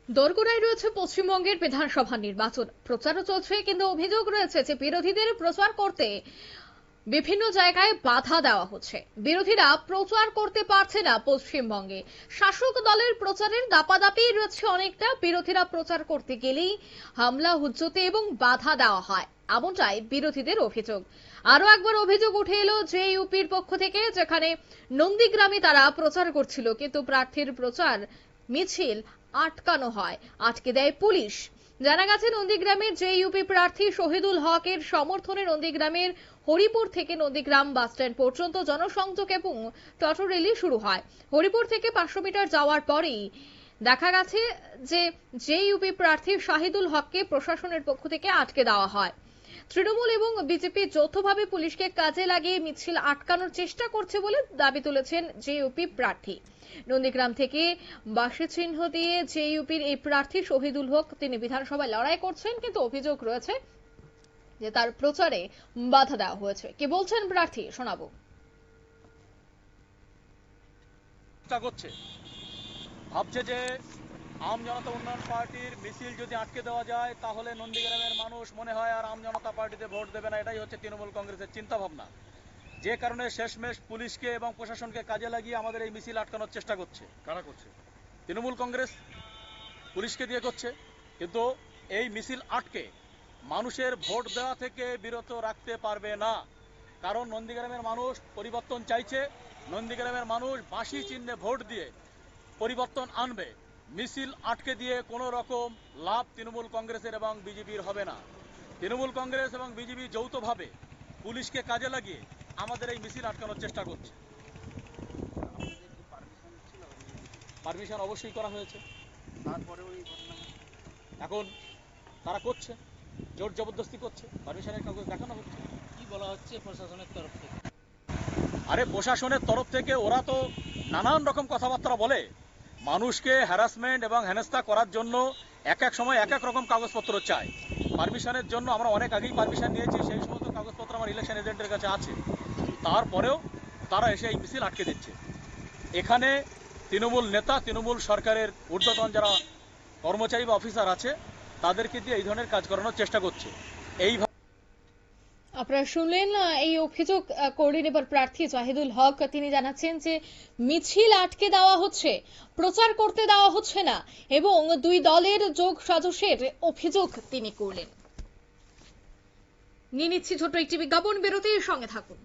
দোরগোড়ায় রয়েছে পশ্চিমবঙ্গের বিধানসভা নির্বাচন। প্রচারও চলছে, কিন্তু অভিযোগ রয়েছে যে বিরোধীদের প্রচার করতে বিভিন্ন জায়গায় বাধা দেওয়া হচ্ছে। বিরোধীরা প্রচার করতে পারছে না পশ্চিমবঙ্গে। শাসক দলের প্রচারের দাপাদাপি রয়েছে অনেকটা। বিরোধীরা প্রচার করতে গেলেই হামলা হুজ্জতে এবং বাধা দেওয়া হয়, এমনটাই বিরোধীদের অভিযোগ। আরো একবার অভিযোগ উঠে এলো যে ইউপির পক্ষ থেকে, যেখানে নন্দীগ্রামে তারা প্রচার করছিল, কিন্তু প্রার্থীর প্রচার মিছিল আটকানো হয়, আটকে দেয় পুলিশ। জানা গেছে নন্দীগ্রামের যে ইউপি প্রার্থী শহীদুল হকের সমর্থনে নন্দীগ্রামের হরিপুর থেকে নন্দীগ্রাম বাসস্ট্যান্ড পর্যন্ত জনসংযোগ এবং টোটো র্যালি শুরু হয়। হরিপুর থেকে 500 মিটার যাওয়ার পরেই দেখা গেছে যে ইউপি প্রার্থী শহীদুল হককে প্রশাসনের পক্ষ থেকে আটকে দেওয়া হয়। তৃণমূল এবং বিজেপি যৌথভাবে পুলিশকে কাজে লাগিয়ে মিছিল আটকানোর চেষ্টা করছে বলে দাবি তুলেছেন জেইউপি প্রার্থী। নন্দীগ্রাম থেকে বাঁশি চিহ্ন দিয়ে জেইউপির এই প্রার্থী শহীদুল হক তিনি বিধানসভায় লড়াই করছেন, কিন্তু অভিযোগ রয়েছে যে তার প্রচারে বাধা দেওয়া হয়েছে। কি বলছেন প্রার্থী, শোনাবো। ভাবছে যে আম জনতা উন্নয়ন পার্টির মিছিল যদি আটকে দেওয়া যায় তাহলে নন্দীগ্রামের মানুষ মনে হয় আর আম জনতা পার্টিতে ভোট দেবে না। এটাই হচ্ছে তৃণমূল কংগ্রেসের চিন্তা ভাবনা, যে কারণে শেষমেশ পুলিশকে এবং প্রশাসনকে কাজে লাগিয়ে আমাদের এই মিছিল আটকানোর চেষ্টা করছে। কারা করছে? তৃণমূল কংগ্রেস পুলিশকে দিয়ে করছে। কিন্তু এই মিছিল আটকে মানুষের ভোট দেওয়া থেকে বিরত রাখতে পারবে না, কারণ নন্দীগ্রামের মানুষ পরিবর্তন চাইছে। নন্দীগ্রামের মানুষ বাঁশি চিহ্নে ভোট দিয়ে পরিবর্তন আনবে। মিছিল আটকে দিয়ে কোনো রকম লাভ তৃণমূল কংগ্রেসের এবং বিজেপির হবে না। তৃণমূল কংগ্রেস এবং বিজেপি যৌথভাবে পুলিশকে কাজে লাগিয়ে আমাদের এই মিছিল আটকানোর চেষ্টা করছে। পারমিশন অবশ্যই করা হয়েছে, তারপরেও এই ঘটনা এখন তারা করছে, জোর জবরদস্তি করছে, পারমিশনের কাগজ দেখানো হচ্ছে। কি বলা হচ্ছে প্রশাসনের তরফ থেকে? আরে প্রশাসনের তরফ থেকে ওরা তো নানান রকম কথাবার্তা বলে, মানুষকে হ্যারাসমেন্ট এবং হেনস্থা করার জন্য এক এক সময় এক এক রকম কাগজপত্র চায়। পারমিশনের জন্য আমরা অনেক আগেই পারমিশন নিয়েছি, সেই সমস্ত কাগজপত্র আমার ইলেকশন এজেন্টের কাছে আছে। তারপরেও তারা এসে এই মিছিল আটকে দিচ্ছে। এখানে তৃণমূল নেতা, তৃণমূল সরকারের ঊর্ধ্বতন যারা কর্মচারী বা অফিসার আছে তাদেরকে দিয়ে এই ধরনের কাজ করানোর চেষ্টা করছে। আপনারা শুনলেন, এই অভিযোগ করলেন এবার প্রার্থী জাহিদুল হক। তিনি জানাচ্ছেন যে মিছিল আটকে দেওয়া হচ্ছে, প্রচার করতে দেওয়া হচ্ছে না এবং দুই দলের যোগ সাজসের অভিযোগ তিনি করলেন। নিয়ে নিচ্ছি ছোট্ট একটি বিজ্ঞাপন বিরতির, সঙ্গে থাকুন।